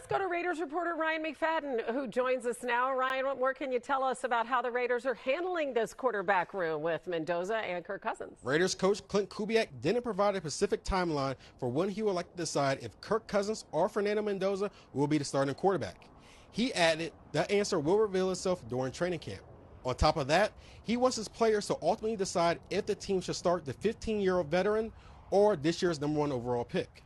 Let's go to Raiders reporter Ryan McFadden, who joins us now. Ryan, what more can you tell us about how the Raiders are handling this quarterback room with Mendoza and Kirk Cousins? Raiders coach Clint Kubiak didn't provide a specific timeline for when he would like to decide if Kirk Cousins or Fernando Mendoza will be the starting quarterback. He added that answer will reveal itself during training camp. On top of that, he wants his players to ultimately decide if the team should start the 15-year-old veteran or this year's #1 overall pick.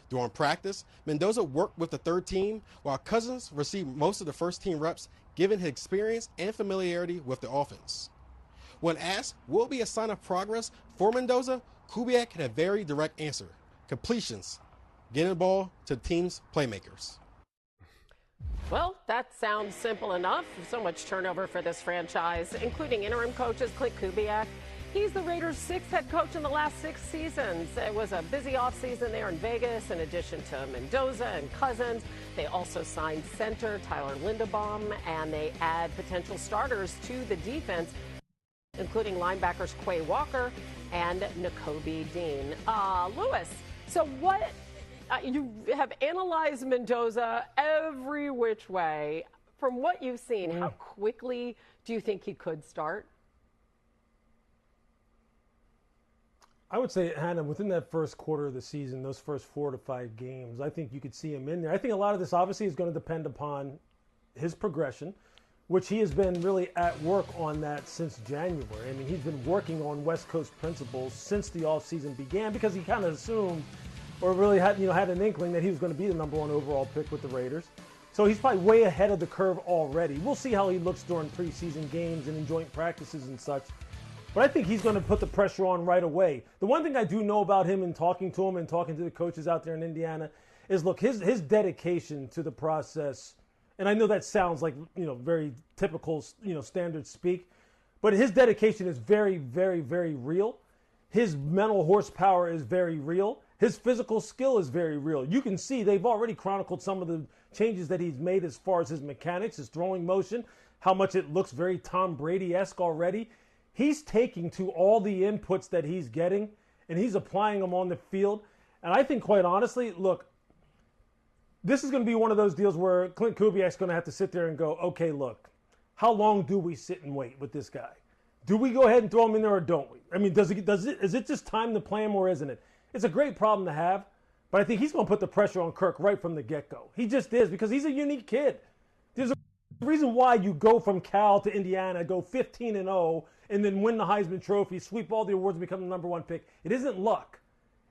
During practice, Mendoza worked with the third team, while Cousins received most of the first team reps, given his experience and familiarity with the offense. When asked, will it be a sign of progress for Mendoza, Kubiak had a very direct answer: completions, getting the ball to the team's playmakers. Well, that sounds simple enough. So much turnover for this franchise, including interim coaches Clint Kubiak. He's the Raiders' 6th head coach in the last 6 seasons. It was a busy offseason there in Vegas. In addition to Mendoza and Cousins, they also signed center Tyler Linderbaum, and they add potential starters to the defense, including linebackers Quay Walker and Nakobe Dean. Lewis, so what? You have analyzed Mendoza every which way. From what you've seen, how quickly do you think he could start? I would say, Hannah, within that first quarter of the season, those first 4 to 5 games, I think you could see him in there. I think a lot of this obviously is going to depend upon his progression, which he has been really at work on that since January. I mean, he's been working on West Coast principles since the offseason began, because he kind of assumed, or really had an inkling that he was going to be the #1 overall pick with the Raiders. So he's probably way ahead of the curve already. We'll see how he looks during preseason games and in joint practices and such. But I think he's going to put the pressure on right away. The one thing I do know about him, and talking to him and talking to the coaches out there in Indiana, is, look, his dedication to the process. And I know that sounds like, very typical, standard speak, but his dedication is very, very, very real. His mental horsepower is very real. His physical skill is very real. You can see they've already chronicled some of the changes that he's made as far as his mechanics, his throwing motion, how much it looks very Tom Brady-esque already. He's taking to all the inputs that he's getting, and he's applying them on the field. And I think, quite honestly, look, this is going to be one of those deals where Clint Kubiak's going to have to sit there and go, okay, look, how long do we sit and wait with this guy? Do we go ahead and throw him in there, or don't we? I mean, is it just time to play him, or isn't it? It's a great problem to have, but I think he's going to put the pressure on Kirk right from the get-go. He just is, because he's a unique kid. There's a reason why you go from Cal to Indiana, go 15-0, and then win the Heisman Trophy, sweep all the awards, and become the #1 pick. It isn't luck.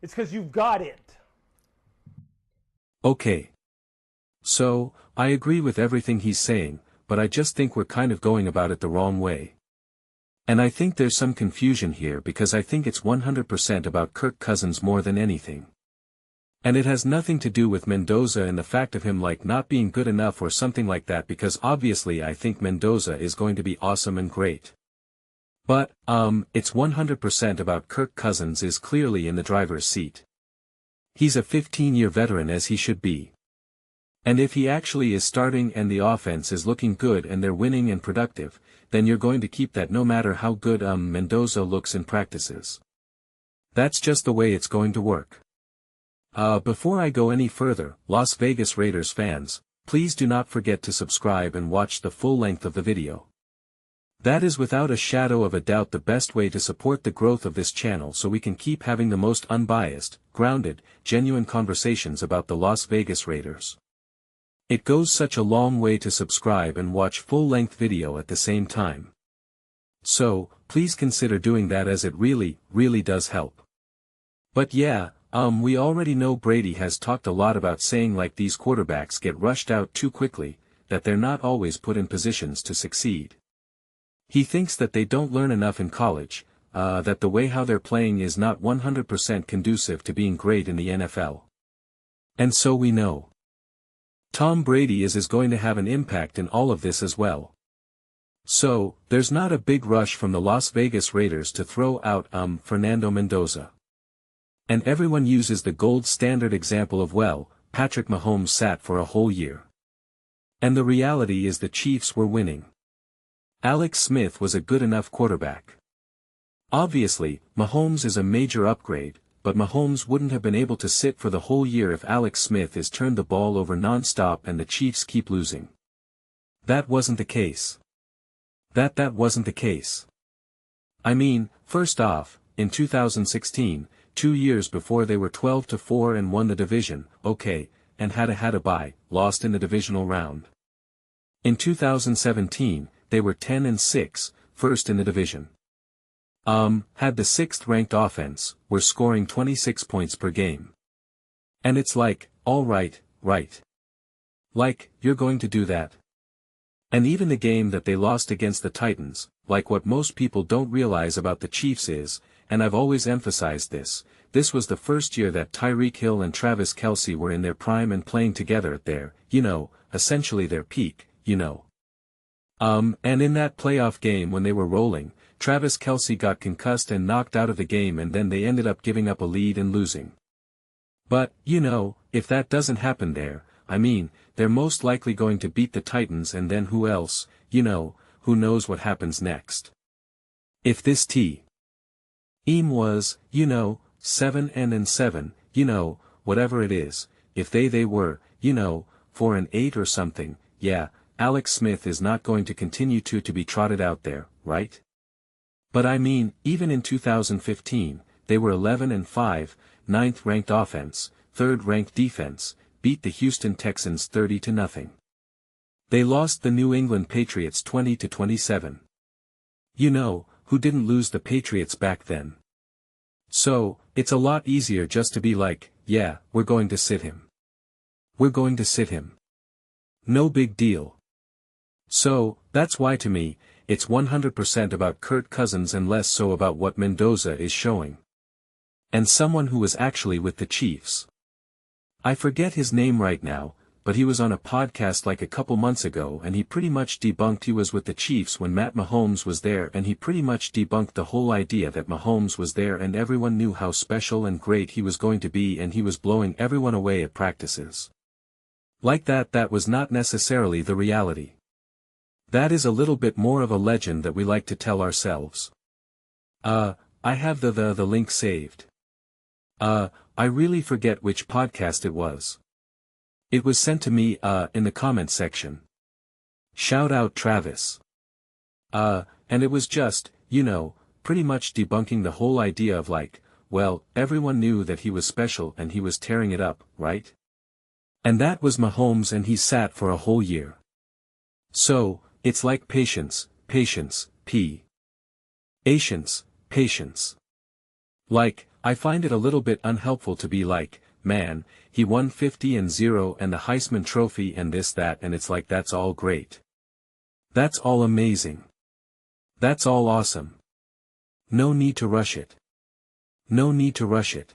It's because you've got it. Okay. So, I agree with everything he's saying, but I just think we're kind of going about it the wrong way. And I think there's some confusion here, because I think it's 100% about Kirk Cousins more than anything. And it has nothing to do with Mendoza and the fact of him not being good enough or something like that, because obviously I think Mendoza is going to be awesome and great. But, it's 100% about Kirk Cousins is clearly in the driver's seat. He's a 15-year veteran, as he should be. And if he actually is starting and the offense is looking good and they're winning and productive, then you're going to keep that no matter how good Mendoza looks in practices. That's just the way it's going to work. Before I go any further, Las Vegas Raiders fans, please do not forget to subscribe and watch the full length of the video. That is without a shadow of a doubt the best way to support the growth of this channel, so we can keep having the most unbiased, grounded, genuine conversations about the Las Vegas Raiders. It goes such a long way to subscribe and watch full-length video at the same time. So, please consider doing that, as it really, really does help. But yeah, we already know Brady has talked a lot about saying these quarterbacks get rushed out too quickly, that they're not always put in positions to succeed. He thinks that they don't learn enough in college, that the way how they're playing is not 100% conducive to being great in the NFL. And so we know Tom Brady is going to have an impact in all of this as well. So, there's not a big rush from the Las Vegas Raiders to throw out Fernando Mendoza. And everyone uses the gold standard example of, Patrick Mahomes sat for a whole year. And the reality is the Chiefs were winning. Alex Smith was a good enough quarterback. Obviously, Mahomes is a major upgrade, but Mahomes wouldn't have been able to sit for the whole year if Alex Smith is turned the ball over non-stop and the Chiefs keep losing. That wasn't the case. That wasn't the case. I mean, first off, in 2016, 2 years before they were 12-4 and won the division, okay, and had a bye, lost in the divisional round. In 2017, they were 10-6, first in the division. Had the 6th-ranked offense, were scoring 26 points per game. And it's like, all right. Like, you're going to do that? And even the game that they lost against the Titans, like what most people don't realize about the Chiefs is, and I've always emphasized this was the first year that Tyreek Hill and Travis Kelce were in their prime and playing together at their, essentially their peak, And in that playoff game when they were rolling, Travis Kelce got concussed and knocked out of the game, and then they ended up giving up a lead and losing. But, if that doesn't happen there, I mean, they're most likely going to beat the Titans, and then who else, who knows what happens next. If this team was, 7-7, whatever it is, if they were, 4-8 or something, yeah, Alex Smith is not going to continue to be trotted out there, right? But I mean, even in 2015, they were 11-5, 9th-ranked offense, 3rd-ranked defense, beat the Houston Texans 30-0. They lost the New England Patriots 20-27. Who didn't lose the Patriots back then? So, it's a lot easier just to be like, yeah, we're going to sit him. We're going to sit him. No big deal. So, that's why to me, it's 100% about Kirk Cousins and less so about what Mendoza is showing. And someone who was actually with the Chiefs. I forget his name right now, but he was on a podcast like a couple months ago and he pretty much debunked he was with the Chiefs when Matt Mahomes was there, and he pretty much debunked the whole idea that Mahomes was there and everyone knew how special and great he was going to be and he was blowing everyone away at practices. Like that was not necessarily the reality. That is a little bit more of a legend that we like to tell ourselves. I have the link saved. I really forget which podcast it was. It was sent to me, in the comment section. Shout out Travis. And it was just, pretty much debunking the whole idea of like, well, everyone knew that he was special and he was tearing it up, right? And that was Mahomes and he sat for a whole year. So, it's like patience, patience. Like, I find it a little bit unhelpful to be like, man, he won 50-0 and the Heisman Trophy and this that, and it's like that's all great. That's all amazing. That's all awesome. No need to rush it. No need to rush it.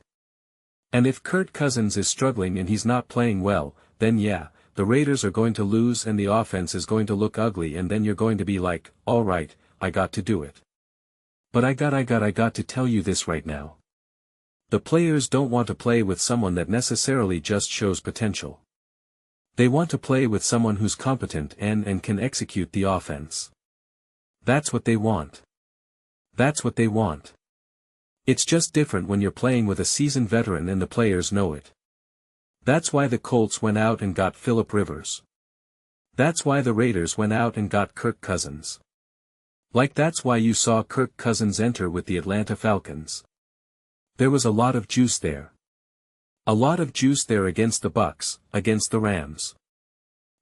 And if Kirk Cousins is struggling and he's not playing well, then yeah, the Raiders are going to lose and the offense is going to look ugly, and then you're going to be like, alright, I got to do it. But I got to tell you this right now. The players don't want to play with someone that necessarily just shows potential. They want to play with someone who's competent and can execute the offense. That's what they want. That's what they want. It's just different when you're playing with a seasoned veteran and the players know it. That's why the Colts went out and got Phillip Rivers. That's why the Raiders went out and got Kirk Cousins. Like that's why you saw Kirk Cousins enter with the Atlanta Falcons. There was a lot of juice there. A lot of juice there against the Bucs, against the Rams.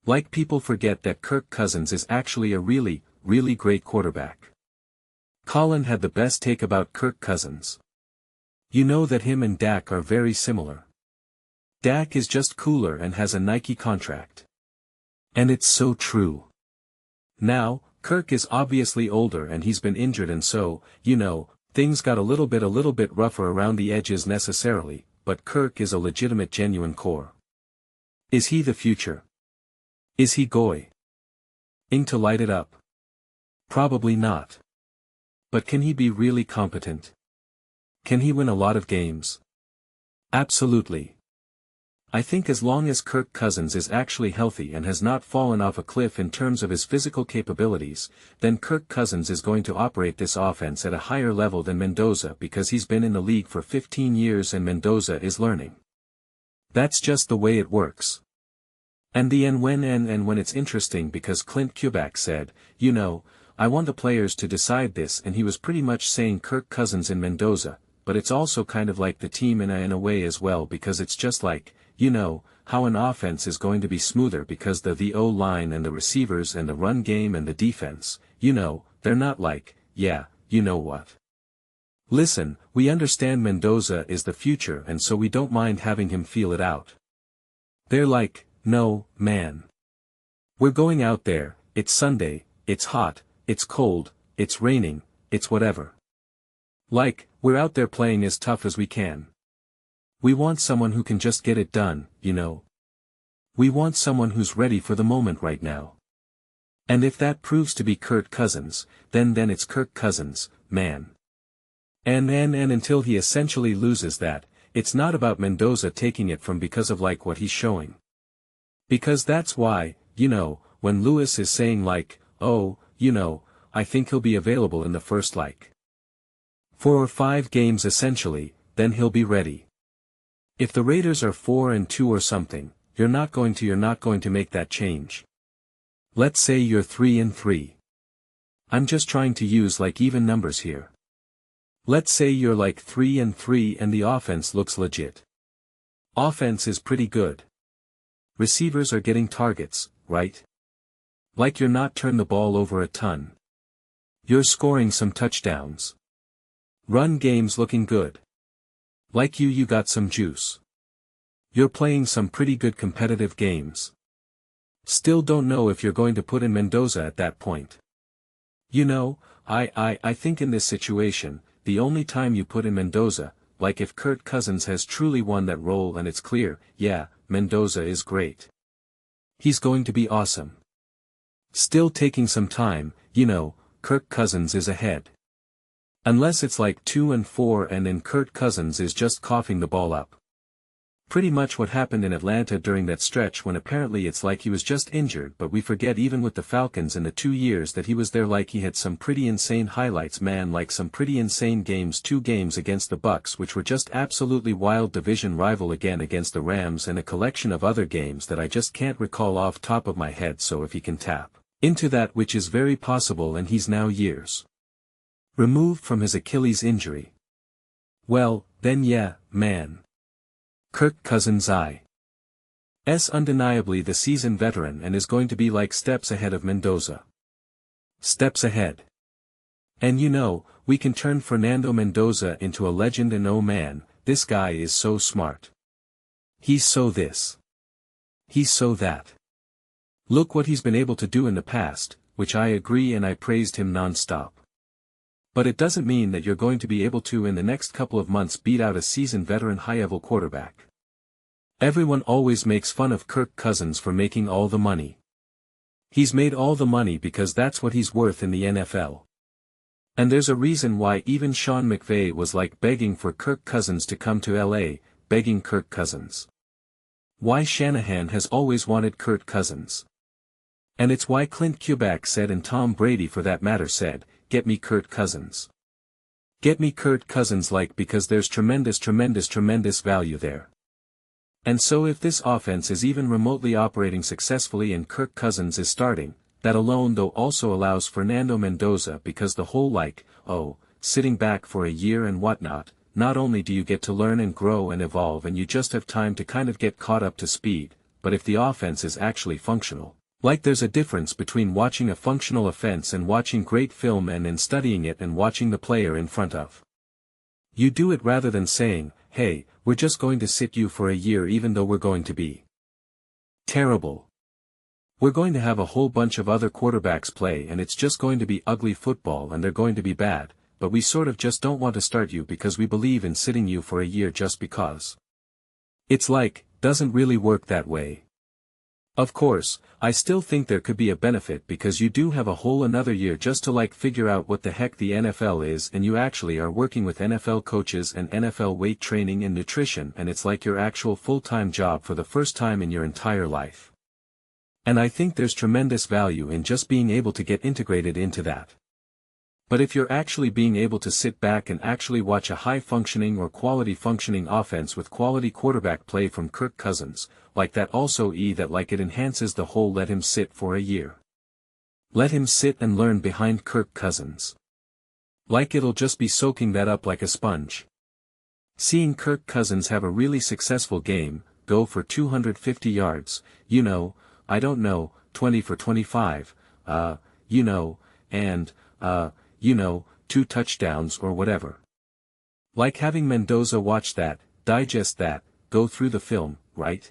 Like people forget that Kirk Cousins is actually a really, really great quarterback. Colin had the best take about Kirk Cousins. You know that him and Dak are very similar. Dak is just cooler and has a Nike contract. And it's so true. Now, Kirk is obviously older and he's been injured, and so, things got a little bit rougher around the edges necessarily, but Kirk is a legitimate genuine core. Is he the future? Is he going to light it up? Probably not. But can he be really competent? Can he win a lot of games? Absolutely. I think as long as Kirk Cousins is actually healthy and has not fallen off a cliff in terms of his physical capabilities, then Kirk Cousins is going to operate this offense at a higher level than Mendoza because he's been in the league for 15 years and Mendoza is learning. That's just the way it works. And when it's interesting because Clint Kubiak said, I want the players to decide this, and he was pretty much saying Kirk Cousins and Mendoza, but it's also kind of like the team in a way as well, because it's just like, how an offense is going to be smoother because the O-line and the receivers and the run game and the defense, they're not like, what. Listen, we understand Mendoza is the future and so we don't mind having him feel it out. They're like, no, man. We're going out there, it's Sunday, it's hot, it's cold, it's raining, it's whatever. Like, we're out there playing as tough as we can. We want someone who can just get it done, We want someone who's ready for the moment right now. And if that proves to be Kirk Cousins, then it's Kirk Cousins, man. And until he essentially loses that, it's not about Mendoza taking it from because of like what he's showing. Because that's why, when Lewis is saying like, I think he'll be available in the first 4 or 5 games essentially, then he'll be ready. If the Raiders are 4-2 or something, you're not going to make that change. Let's say you're 3-3. I'm just trying to use even numbers here. Let's say you're 3-3 and the offense looks legit. Offense is pretty good. Receivers are getting targets, right? You're not turning the ball over a ton. You're scoring some touchdowns. Run game's looking good. You got some juice. You're playing some pretty good competitive games. Still don't know if you're going to put in Mendoza at that point. I think in this situation, the only time you put in Mendoza, if Kirk Cousins has truly won that role and it's clear, Mendoza is great. He's going to be awesome. Still taking some time, Kirk Cousins is ahead. Unless it's 2-4 and then Kirk Cousins is just coughing the ball up. Pretty much what happened in Atlanta during that stretch when apparently it's he was just injured, but we forget even with the Falcons in the 2 years that he was there he had some pretty insane highlights, man, some pretty insane games, 2 games against the Bucs which were just absolutely wild, division rival again against the Rams, and a collection of other games that I just can't recall off top of my head. So if he can tap into that, which is very possible, and he's now years removed from his Achilles injury, well, then man. Kirk Cousins is undeniably the seasoned veteran and is going to be steps ahead of Mendoza. Steps ahead. And we can turn Fernando Mendoza into a legend, and oh man, this guy is so smart. He's so this. He's so that. Look what he's been able to do in the past, which I agree and I praised him non-stop. But it doesn't mean that you're going to be able to in the next couple of months beat out a seasoned veteran high-level quarterback. Everyone always makes fun of Kirk Cousins for making all the money. He's made all the money because that's what he's worth in the NFL. And there's a reason why even Sean McVay was begging for Kirk Cousins to come to LA, begging Kirk Cousins. Why Shanahan has always wanted Kirk Cousins. And it's why Clint Kubiak said, and Tom Brady for that matter said, get me Kirk Cousins. Get me Kirk Cousins because there's tremendous value there. And so if this offense is even remotely operating successfully and Kirk Cousins is starting, that alone though also allows Fernando Mendoza, because the whole sitting back for a year and whatnot, not only do you get to learn and grow and evolve and you just have time to kind of get caught up to speed, but if the offense is actually functional. There's a difference between watching a functional offense and watching great film and then studying it and watching the player in front of. You do it rather than saying, hey, we're just going to sit you for a year even though we're going to be terrible. We're going to have a whole bunch of other quarterbacks play and it's just going to be ugly football and they're going to be bad, but we sort of just don't want to start you because we believe in sitting you for a year just because. It's doesn't really work that way. Of course, I still think there could be a benefit because you do have a whole another year just to like figure out what the heck the NFL is, and you actually are working with NFL coaches and NFL weight training and nutrition, and it's like your actual full-time job for the first time in your entire life. And I think there's tremendous value in just being able to get integrated into that. But if you're actually being able to sit back and actually watch a high-functioning or quality-functioning offense with quality quarterback play from Kirk Cousins, like that also that like it enhances the whole let him sit for a year. Let him sit and learn behind Kirk Cousins. Like it'll just be soaking that up like a sponge. Seeing Kirk Cousins have a really successful game, go for 250 yards, I don't know, 20 for 25, and, 2 touchdowns or whatever. Like having Mendoza watch that, digest that, go through the film, right?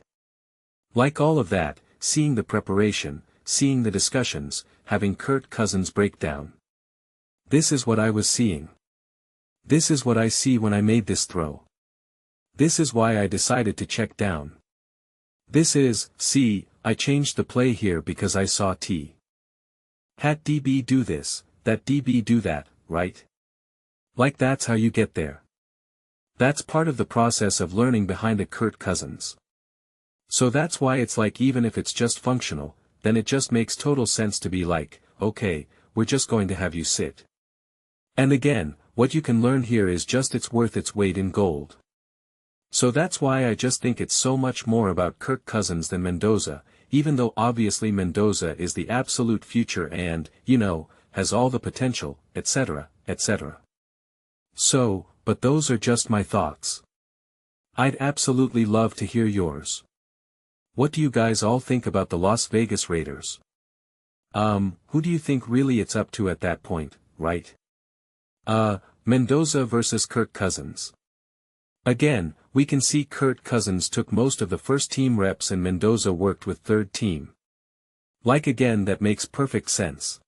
Like all of that, seeing the preparation, seeing the discussions, having Kirk Cousins break down. This is what I was seeing. This is what I see when I made this throw. This is why I decided to check down. This is, I changed the play here because I saw T. Hat DB do this, that DB do that, right? Like that's how you get there. That's part of the process of learning behind a Kirk Cousins. So that's why it's like even if it's just functional, then it just makes total sense to be like, okay, we're just going to have you sit. And again, what you can learn here is just it's worth its weight in gold. So that's why I just think it's so much more about Kirk Cousins than Mendoza, even though obviously Mendoza is the absolute future and, has all the potential, etc., etc. So, but those are just my thoughts. I'd absolutely love to hear yours. What do you guys all think about the Las Vegas Raiders? Who do you think really it's up to at that point, right? Mendoza versus Kirk Cousins. Again, we can see Kirk Cousins took most of the first team reps and Mendoza worked with third team. Like again that makes perfect sense.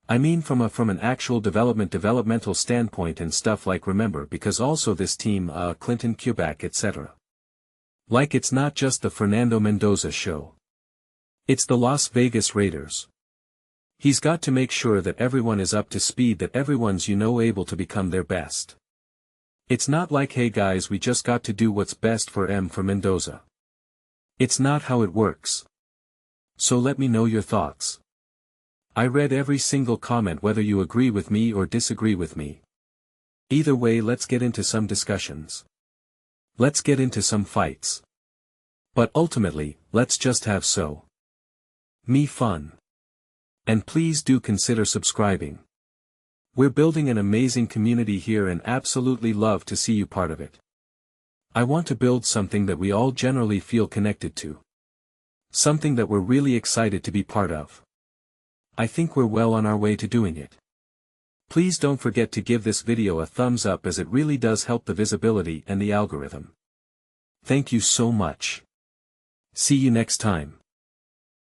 I mean from an actual developmental standpoint and stuff like remember because also this team Clinton Quebec etc. Like it's not just the Fernando Mendoza show. It's the Las Vegas Raiders. He's got to make sure that everyone is up to speed that everyone's able to become their best. It's not like hey guys we just got to do what's best for Mendoza. It's not how it works. So let me know your thoughts. I read every single comment whether you agree with me or disagree with me. Either way let's get into some discussions. Let's get into some fights. But ultimately, let's just have me fun. And please do consider subscribing. We're building an amazing community here and absolutely love to see you part of it. I want to build something that we all generally feel connected to. Something that we're really excited to be part of. I think we're well on our way to doing it. Please don't forget to give this video a thumbs up as it really does help the visibility and the algorithm. Thank you so much. See you next time.